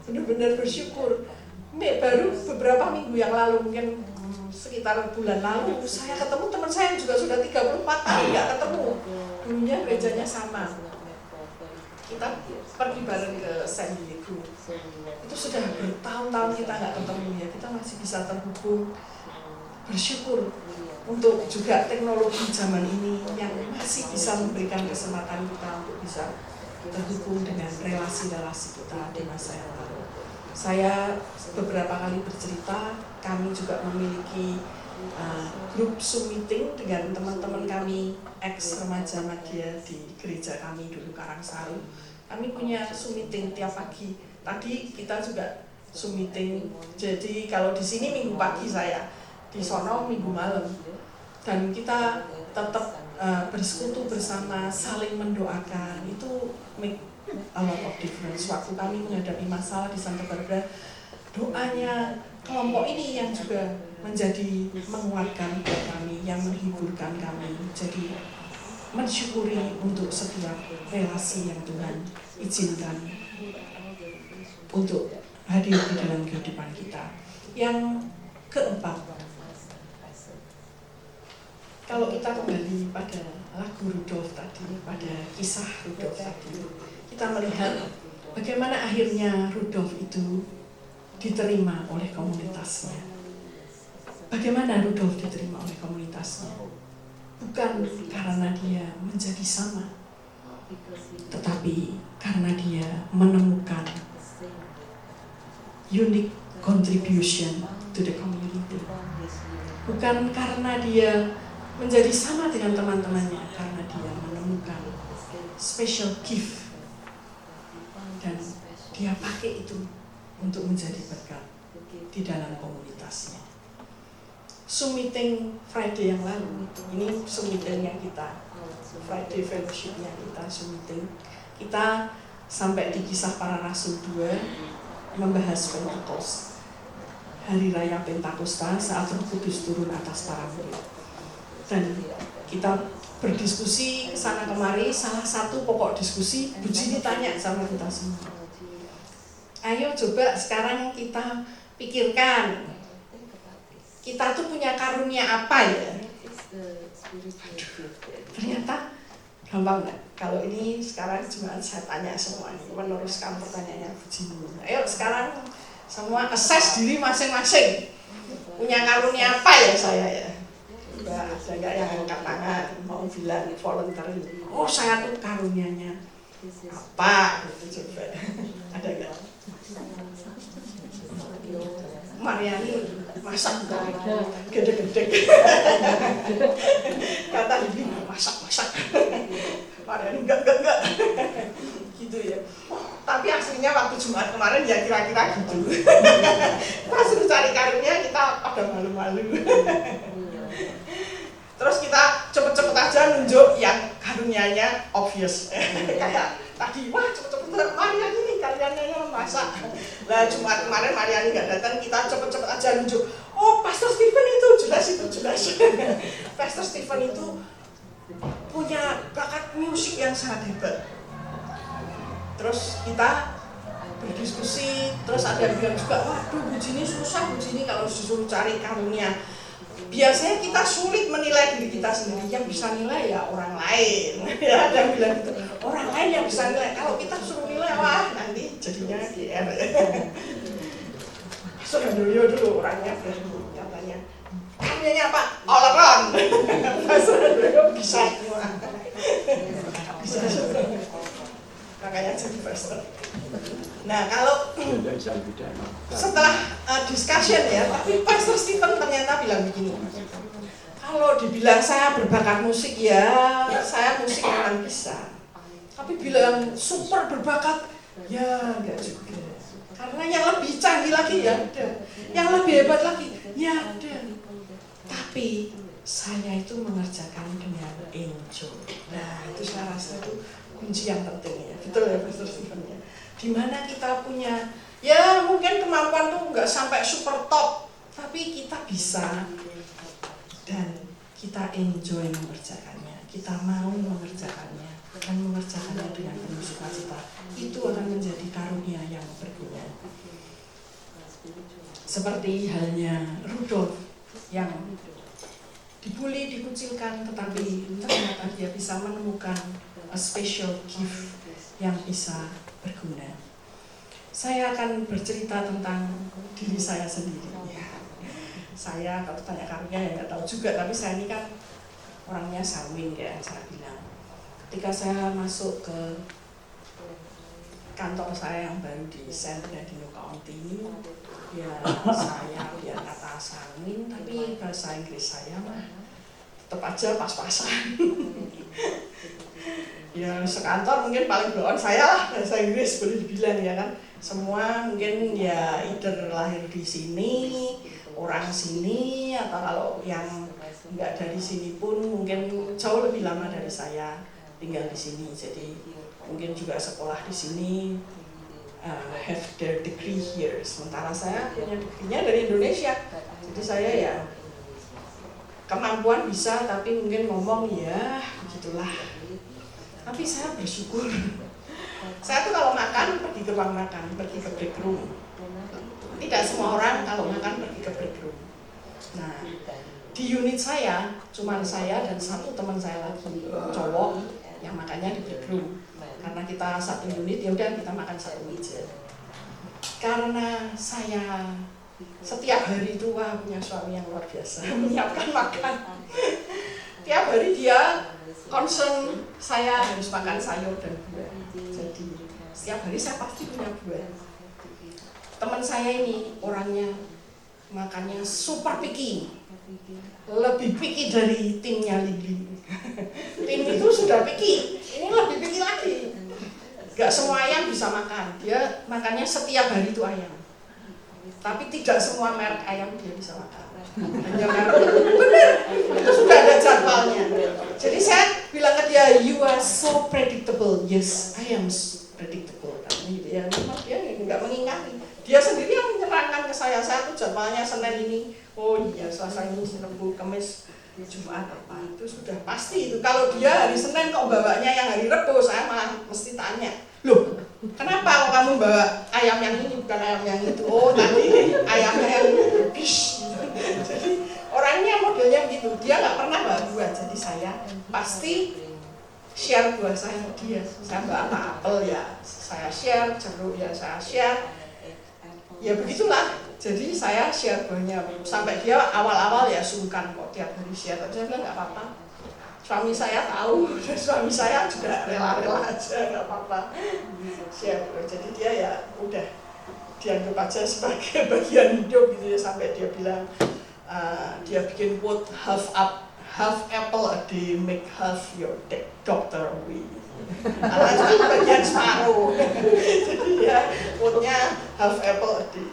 benar-benar bersyukur. Baru beberapa minggu yang lalu, mungkin sekitar bulan lalu, saya ketemu teman saya yang juga sudah 34 tahun nggak ketemu, dulunya gerejanya sama. Kita pergi bareng ke San Diego. Itu sudah bertahun-tahun kita nggak ketemu ya, kita masih bisa terhubung. Bersyukur untuk juga teknologi zaman ini yang masih bisa memberikan kesempatan kita untuk bisa terhubung dengan relasi-relasi kita di masa yang lalu. Saya beberapa kali bercerita, kami juga memiliki grup Zoom meeting dengan teman-teman kami ex remaja Madya di gereja kami dulu Karangsari. Kami punya Zoom meeting tiap pagi. Tadi kita juga Zoom meeting. Jadi kalau di sini minggu pagi saya, di sono minggu malam. Dan kita tetap bersekutu bersama, saling mendoakan. Itu make a lot of difference. Waktu kami menghadapi masalah di Santa Barbara, doanya kelompok ini yang juga menjadi menguatkan buat kami, yang menghiburkan kami. Jadi mensyukuri untuk setiap relasi yang Tuhan izinkan untuk hadir di dalam kehidupan kita. Yang keempat, kalau kita kembali pada lagu Rudolf tadi, pada kisah Rudolf tadi, kita melihat bagaimana akhirnya Rudolf itu diterima oleh komunitasnya. Bagaimana Rudolf diterima oleh komunitasnya? Bukan karena dia menjadi sama, tetapi karena dia menemukan unique contribution to the community. Bukan karena dia menjadi sama dengan teman-temannya, karena dia menemukan special gift dan dia pakai itu untuk menjadi berkat di dalam komunitasnya. Zoom meeting Friday yang lalu, ini Zoom meeting yang kita, Friday fellowship-nya kita, Zoom meeting, kita sampai di Kisah Para Rasul 2 membahas Pentakosta, Hari Raya Pentakosta saat Roh Kudus turun atas para murid. Dan kita berdiskusi kesana kemari, salah satu pokok diskusi, Bu Jini tanya sama kita semua, ayo coba sekarang kita pikirkan, kita tuh punya karunia apa ya? Ternyata gampang nggak? Kalau ini sekarang cuma saya tanya semua, meneruskan pertanyaannya Bu Jini. Ayo sekarang semua assess diri masing-masing, punya karunia apa ya saya ya? Ada nggak yang angkat tangan mau bilang voluntary? Oh saya tuh karunianya apa? Gitu coba. Ada nggak? Mariani masak gede-gede. Kata Bibi masak. Mariani enggak. Gitu ya. Tapi aslinya waktu Jumat kemarin ya kira-kira gitu. Pas suruh cari karunia kita pada malu-malu. Terus kita cepet-cepet aja nunjuk yang karunianya obvious. Kayak tadi, wah cepet-cepet Mariani nih karyanya masak. Nah Jumat kemarin Mariani nggak datang, kita cepet-cepet aja nunjuk. Oh Pastor Stephen itu jelas. Pastor Stephen itu punya bakat musik yang sangat hebat. Terus kita berdiskusi, terus ada yang bilang juga, waduh Bujini susah Bujini kalau disuruh cari karunia. Biasanya kita sulit menilai diri kita sendiri, yang bisa nilai ya orang lain. Ya, ada yang bilang gitu, orang lain yang bisa nilai. Kalau kita suruh nilai, wah nanti jadinya GR. Pastor Handoyo dulu orangnya katanya, karyanya apa? All around. Pastor Handoyo bisa semua. Bisa semua. Makanya jadi pastor. Nah kalau setelah discussion ya, tapi Pastor Stephen ternyata bilang begini, kalau dibilang saya berbakat musik ya, saya musik memang bisa, tapi bilang super berbakat ya enggak juga, karena yang lebih canggih lagi ya ada, yang lebih hebat lagi ya ada, tapi saya itu mengerjakan dengan enjoy. Nah itu saya rasa itu kunci yang penting ya, betul ya Pastor Stephen ya. Dimana kita punya, ya mungkin kemampuan tuh nggak sampai super top, tapi kita bisa dan kita enjoy mengerjakannya, kita mau mengerjakannya dan mengerjakannya dengan penuh sukacita. Itu akan menjadi karunia yang berguna. Seperti halnya Rudolf yang dibully, dikucilkan, tetapi ternyata dia bisa menemukan a special gift yang bisa berguna. Saya akan bercerita tentang diri saya sendiri. Saya kalau tanya karunia ya nggak tahu juga, tapi saya ini kan orangnya sanguin ya, saya bilang. Ketika saya masuk ke kantor saya yang baru di San Bernardino County, ya saya biar kata sanguin, tapi bahasa Inggris saya mah tetap aja pas-pasan. Ya sekantor mungkin paling blow-on saya lah bahasa Inggris boleh dibilang ya kan. Semua mungkin ya either lahir di sini, orang sini, atau kalau yang nggak dari sini pun mungkin jauh lebih lama dari saya tinggal di sini. Jadi mungkin juga sekolah di sini, have their degree here. Sementara saya punya degree-nya dari Indonesia. Jadi saya ya kemampuan bisa, tapi mungkin ngomong ya begitulah. Tapi saya bersyukur. Saya tuh kalau makan pergi ke ruang makan, pergi ke break room. Tidak semua orang kalau makan pergi ke break room. Nah, di unit saya cuma saya dan satu teman saya lagi cowok yang makannya di break room. Karena kita satu unit, ya udah kita makan satu meja. Karena saya setiap hari itu punya suami yang luar biasa menyiapkan makan. Tiap hari dia concern saya harus makan sayur dan buah. Jadi setiap hari saya pasti punya buah. Teman saya ini orangnya makannya super picky, lebih picky dari timnya Lili. Tim itu sudah picky, ini lebih picky lagi. Gak semua ayam bisa makan, dia makannya setiap hari itu ayam. Tapi tidak semua merek ayam dia bisa makan. Hanya merek, benar, itu sudah ada jadwalnya. Jadi saya bilang ke dia, you are so predictable. Yes, I am predictable. Gitu ya, memang dia nggak mengingati. Dia sendiri yang menyerahkan ke saya tuh jadwalnya Senin ini. Oh iya, Selasa ini, Rabu, Kamis, Jumat apa itu sudah pasti itu. Kalau dia hari Senin kok bawanya yang hari Rabu, saya malah mesti tanya, loh, kenapa kok kamu bawa ayam yang ini bukan ayam yang itu? Oh tadi ayamnya yang bish. Jadi orangnya modelnya gitu, dia nggak pernah bawa buah. Jadi saya pasti share buah saya ke dia. Saya bawa apel ya, saya share, jeruk ya saya share. Ya begitulah. Jadi saya share buahnya sampai dia awal-awal ya sungkan kok tiap hari share. Tapi saya bilang nggak apa-apa. Suami saya tahu, suami saya juga rela-rela aja, nggak apa-apa. Share. Jadi dia ya udah dianggap aja sebagai bagian hidup gitu ya, sampai dia bilang dia bikin quote half apple a day make half your doctor away. Karena cuma bagian separuh. Jadi ya quote-nya half apple a day.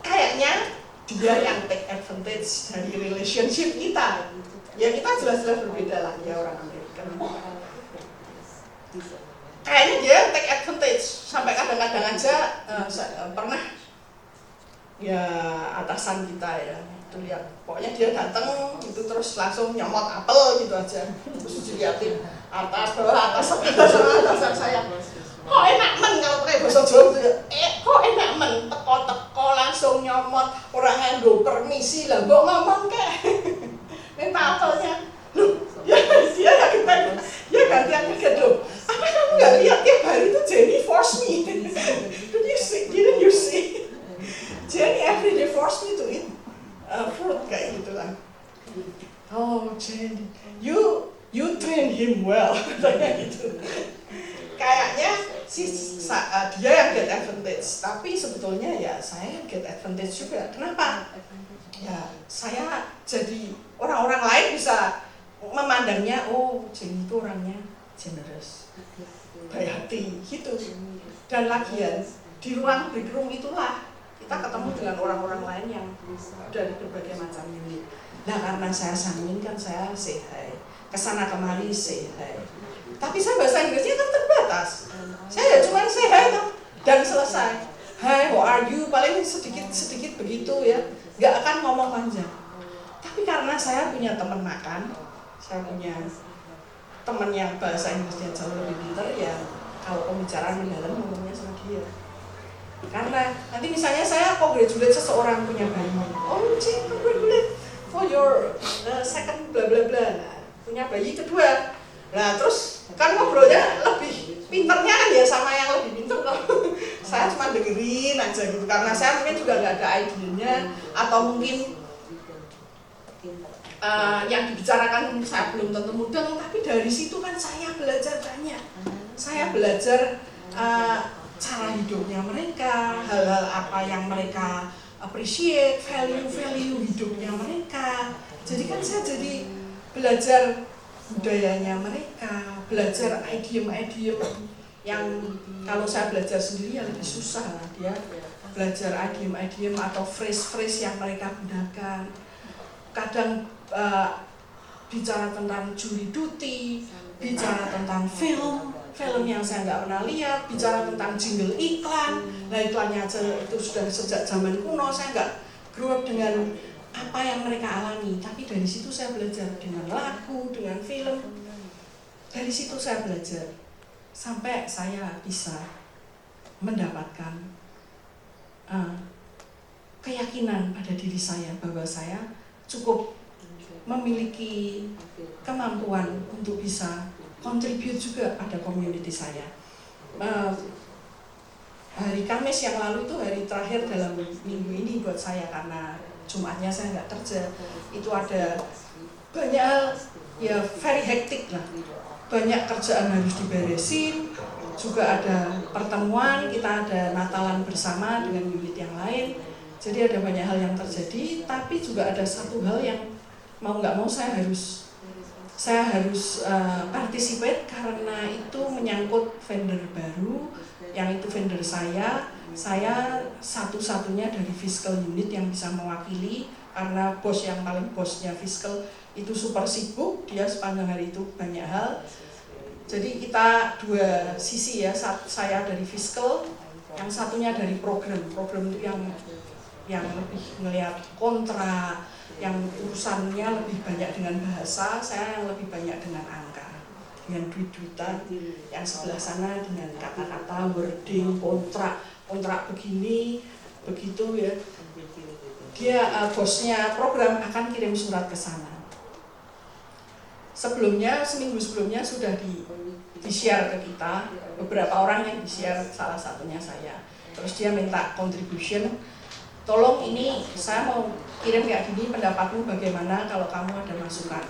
Kayaknya dia yang take advantage dari relationship kita. Ya kita jelas-jelas berbeda lah ya orang Amerika. kayaknya dia take advantage. Sampai kadang-kadang aja pernah ya atasan kita ya itu lihat, pokoknya dia datang gitu terus langsung nyomot apel gitu aja, terus dilihatin atas bawah atas atasan saya, kok enak men kalau pakai bahasa Jawa gitu, kok enak men teko-teko langsung nyomot, orang nganggo permisi lah mbok ngomong kek minta apelnya, loh ya dia kaget, dia gantian kaget, loh apa kamu nggak lihat tiap hari itu Jenny force me didn't you see Jenny every day force me to eat fruit kayak gitu lah. Oh Jenny, you train him well katanya gitu. Kayaknya dia yang get advantage, tapi sebetulnya ya saya yang get advantage juga. Kenapa? Ya saya jadi orang-orang lain bisa memandangnya, oh Jenny itu orangnya generous, baik hati gitu. Dan lagian di ruang break room itulah kita ketemu dengan orang-orang lain yang dari berbagai macam unit. Nah karena saya sangin kan saya say hi, kesana kemari say hi. Tapi saya bahasa Inggrisnya kan terbatas. Saya cuma say hi dan selesai. Hi, how are you? Paling sedikit begitu ya. Nggak akan ngomong panjang. Tapi karena saya punya teman makan, saya punya teman yang bahasa Inggrisnya jauh lebih pintar ya. Kalau pembicaraan mendalam ngomongnya sama dia. Karena nanti misalnya saya congratulate seseorang punya bayi, oh Cing, congratulate for your second bla bla bla, punya bayi kedua. Nah terus kan ngobrolnya lebih pinternya kan ya sama yang lebih pinter loh. Saya cuma dengerin aja gitu karena saya mungkin juga nggak ada idenya atau mungkin yang dibicarakan saya belum tentu mudeng, tapi dari situ kan saya belajar banyak. Saya belajar cara hidupnya mereka, hal-hal apa yang mereka appreciate, value hidupnya mereka. Jadi kan saya jadi belajar budayanya mereka, belajar idiom-idiom yang kalau saya belajar sendiri ya lebih susah lah. Dia belajar idiom-idiom atau phrase-phrase yang mereka gunakan. Kadang bicara tentang jury duty, bicara tentang film yang saya nggak pernah lihat, bicara tentang jingle iklan. Nah iklannya aja itu sudah sejak zaman kuno, saya nggak grow up dengan apa yang mereka alami. Tapi dari situ saya belajar dengan lagu, dengan film. Dari situ saya belajar sampai saya bisa mendapatkan keyakinan pada diri saya bahwa saya cukup memiliki kemampuan untuk bisa contribute juga pada community saya. Hari Kamis yang lalu itu hari terakhir dalam minggu ini buat saya karena Jumatnya saya nggak kerja. Itu ada banyak hal ya very hectic lah. Banyak kerjaan harus diberesin. Juga ada pertemuan, kita ada Natalan bersama dengan unit yang lain. Jadi ada banyak hal yang terjadi, tapi juga ada satu hal yang mau nggak mau saya harus participate karena itu menyangkut vendor baru, yang itu vendor saya satu-satunya dari fiscal unit yang bisa mewakili karena bos yang paling bosnya fiscal itu super sibuk, dia sepanjang hari itu banyak hal. Jadi kita dua sisi ya, saya dari fiscal, yang satunya dari program itu yang lebih melihat kontrak, yang urusannya lebih banyak dengan bahasa, saya yang lebih banyak dengan angka, dengan duit-duitan, yang sebelah sana dengan kata-kata, wording, kontrak begini, begitu ya. Dia bosnya program akan kirim surat ke sana. Seminggu sebelumnya sudah di-share ke kita, beberapa orang yang di-share, salah satunya saya. Terus dia minta contribution, tolong ini saya mau kirim kayak gini, pendapatmu bagaimana kalau kamu ada masukan.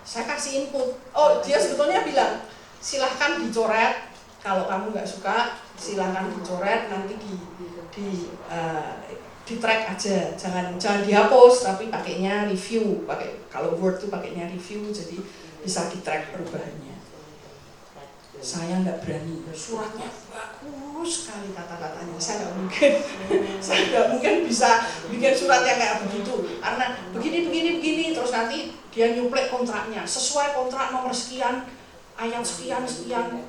Saya kasih input. Oh dia sebetulnya bilang silahkan dicoret, kalau kamu nggak suka silahkan dicoret, nanti di track aja, jangan dihapus, tapi pakainya review, kalau Word tuh pakainya review, jadi bisa di track perubahannya. Saya nggak berani, suratnya bagus sekali kata-katanya, saya nggak mungkin bisa bikin surat yang kayak begitu, karena begini, terus nanti dia nyuplek kontraknya, sesuai kontrak nomor sekian, ayat sekian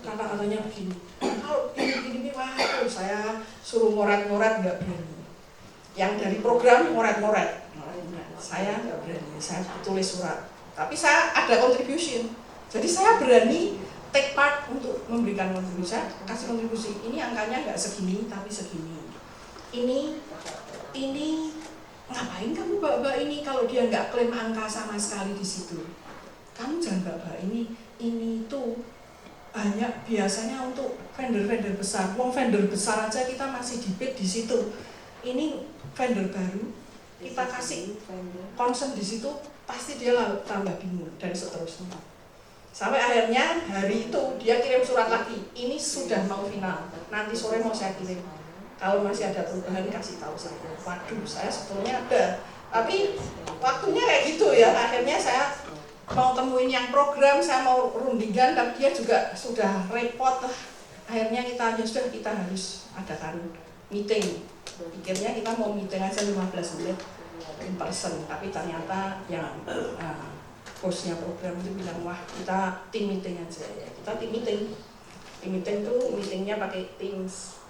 kata-katanya begini. Kalau begini waduh saya suruh ngoret-ngoret nggak berani. Yang dari program ngoret-ngoret, saya nggak berani, saya tulis surat. Tapi saya ada contribution, jadi saya berani take part untuk memberikan kontribusi. Saya kasih kontribusi, ini angkanya nggak segini tapi segini. Ini ngapain kamu bawa ini kalau dia nggak klaim angka sama sekali di situ? Kamu jangan bawa ini tuh banyak biasanya untuk vendor-vendor besar. Wong vendor besar aja kita masih debate di situ. Ini vendor baru kita kasih concern di situ pasti dia tambah bingung dan seterusnya. Sampai akhirnya hari itu dia kirim surat lagi. Ini sudah mau final. Nanti sore mau saya kirim. Kalau masih ada perubahan kasih tahu saya. Waduh, saya sebetulnya ada. Tapi waktunya kayak gitu ya. Akhirnya saya mau temuin yang program, saya mau rundingan, tapi dia juga sudah repot lah. Akhirnya kita harus adakan meeting. Pikirnya kita mau meeting aja 15 menit in person, tapi ternyata yang bosnya program itu bilang, wah kita team meeting aja ya. Kita team meeting. Team meeting tuh meetingnya pakai Teams.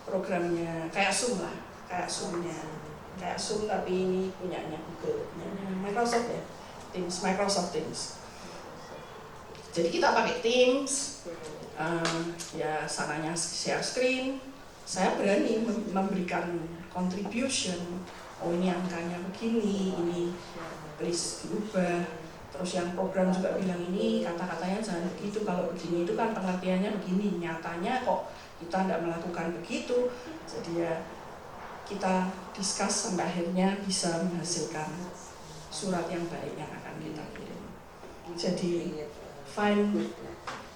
Programnya kayak Zoom lah, kayak Zoom tapi ini punyanya Google, punyanya Microsoft ya. Microsoft Teams. Jadi kita pakai Teams, ya sananya share screen. Saya berani memberikan contribution. Oh ini angkanya begini, ini please diubah. Terus yang program juga bilang ini kata-katanya jangan begitu. Kalau begini itu kan pengertiannya begini. Nyatanya kok kita tidak melakukan begitu. Jadi ya kita discuss sampai akhirnya bisa menghasilkan surat yang baik yang akan kita kirim.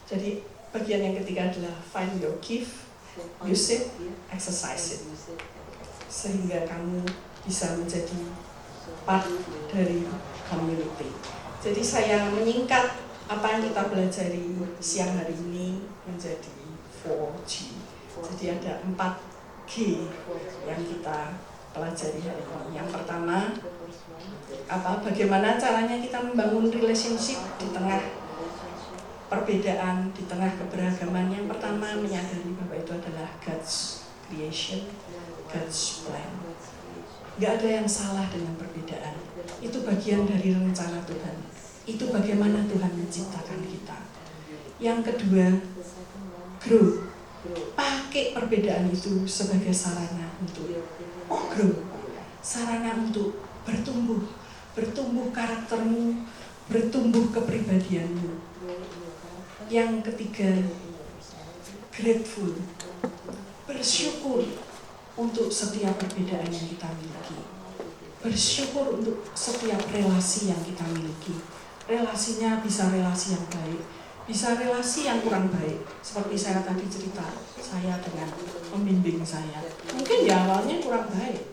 Jadi bagian yang ketiga adalah find your gift, use it, exercise it, sehingga kamu bisa menjadi part dari community. Jadi saya menyingkat apa yang kita pelajari siang hari ini menjadi 4G. Jadi ada 4G yang kita pelajari hari ini. Yang pertama, bagaimana caranya kita membangun relationship di tengah perbedaan, di tengah keberagaman. Yang pertama, menyadari bahwa itu adalah God's creation, God's plan. Gak ada yang salah dengan perbedaan. Itu bagian dari rencana Tuhan. Itu bagaimana Tuhan menciptakan kita. Yang kedua, grow. Pakai perbedaan itu sebagai sarana untuk grow. Sarana untuk bertumbuh karaktermu, bertumbuh kepribadianmu. Yang ketiga, grateful, bersyukur untuk setiap perbedaan yang kita miliki, bersyukur untuk setiap relasi yang kita miliki. Relasinya bisa relasi yang baik, bisa relasi yang kurang baik. Seperti saya tadi cerita, saya dengan pembimbing saya, mungkin ya awalnya kurang baik.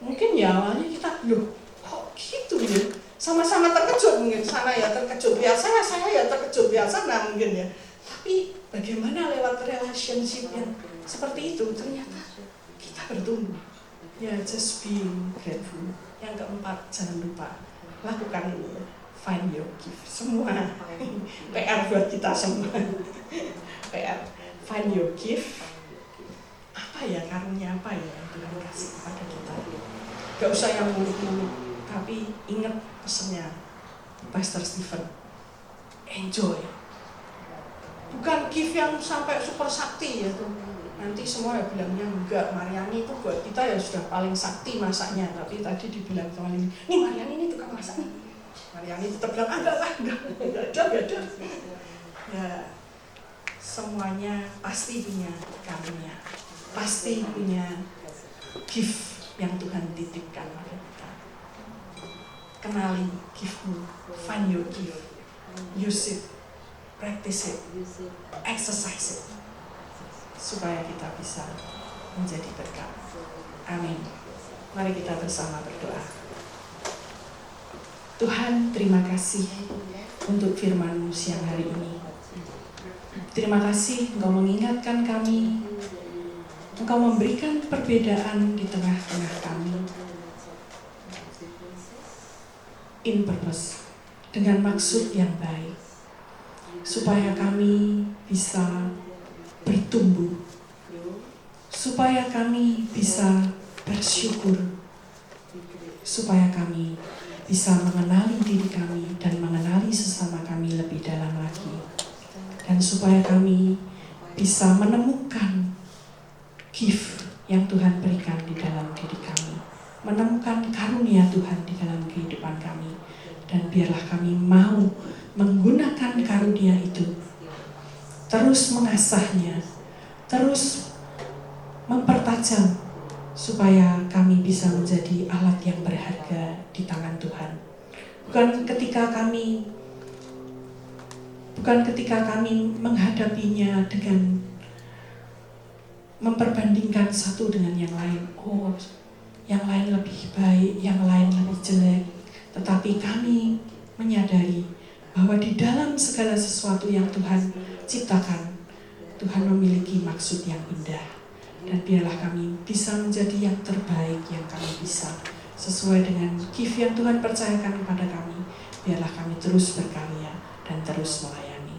Mungkin ya awalnya kita, loh kok gitu ya, sama-sama terkejut mungkin, sana ya terkejut biasa, saya ya terkejut biasa, nah mungkin ya. Tapi bagaimana lewat relationship yang seperti itu, ternyata kita bertumbuh. Ya, just being grateful. Yang keempat, jangan lupa, lakukan ini, find your gift. Semua PR buat kita semua. PR, find your gift. Apa ya, karunia apa ya yang Tuhan kasih kepada kita. Gak usah yang muluk-muluk, tapi ingat pesannya Pastor Stephen, enjoy. Bukan gift yang sampai super sakti ya tuh. Nanti semua ya bilangnya enggak, Mariani itu buat kita ya sudah paling sakti masaknya. Tapi tadi dibilang teman ini Mariani ini tukang masak. Mariani tetap bilang enggak ada. Ya, semuanya pasti punya karunia, pasti punya gift yang Tuhan titipkan pada kita. Kenali giftmu, find your gift, use it, practice it, exercise it, supaya kita bisa menjadi berkat. Amin. Mari kita bersama berdoa. Tuhan, terima kasih untuk firman-Mu siang hari ini. Terima kasih Engkau mengingatkan kami, Engkau memberikan perbedaan di tengah-tengah kami. In purpose, dengan maksud yang baik. supaya kami bisa bertumbuh, supaya kami bisa bersyukur, supaya kami bisa mengenali diri kami dan mengenali sesama kami lebih dalam lagi, dan supaya kami bisa menemukan gift yang Tuhan berikan di dalam diri kami, menemukan karunia Tuhan di dalam kehidupan kami, dan biarlah kami mau menggunakan karunia itu, terus mengasahnya, terus mempertajam, supaya kami bisa menjadi alat yang berharga di tangan Tuhan. Bukan ketika kami menghadapinya dengan memperbandingkan satu dengan yang lain. Oh, yang lain lebih baik, yang lain lebih jelek. Tetapi kami menyadari bahwa di dalam segala sesuatu yang Tuhan ciptakan, Tuhan memiliki maksud yang indah. Dan biarlah kami bisa menjadi yang terbaik yang kami bisa, sesuai dengan gift yang Tuhan percayakan kepada kami. Biarlah kami terus berkarya dan terus melayani.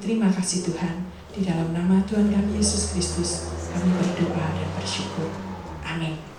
Terima kasih Tuhan. Di dalam nama Tuhan kami Yesus Kristus, kami berdoa dan bersyukur. Amin.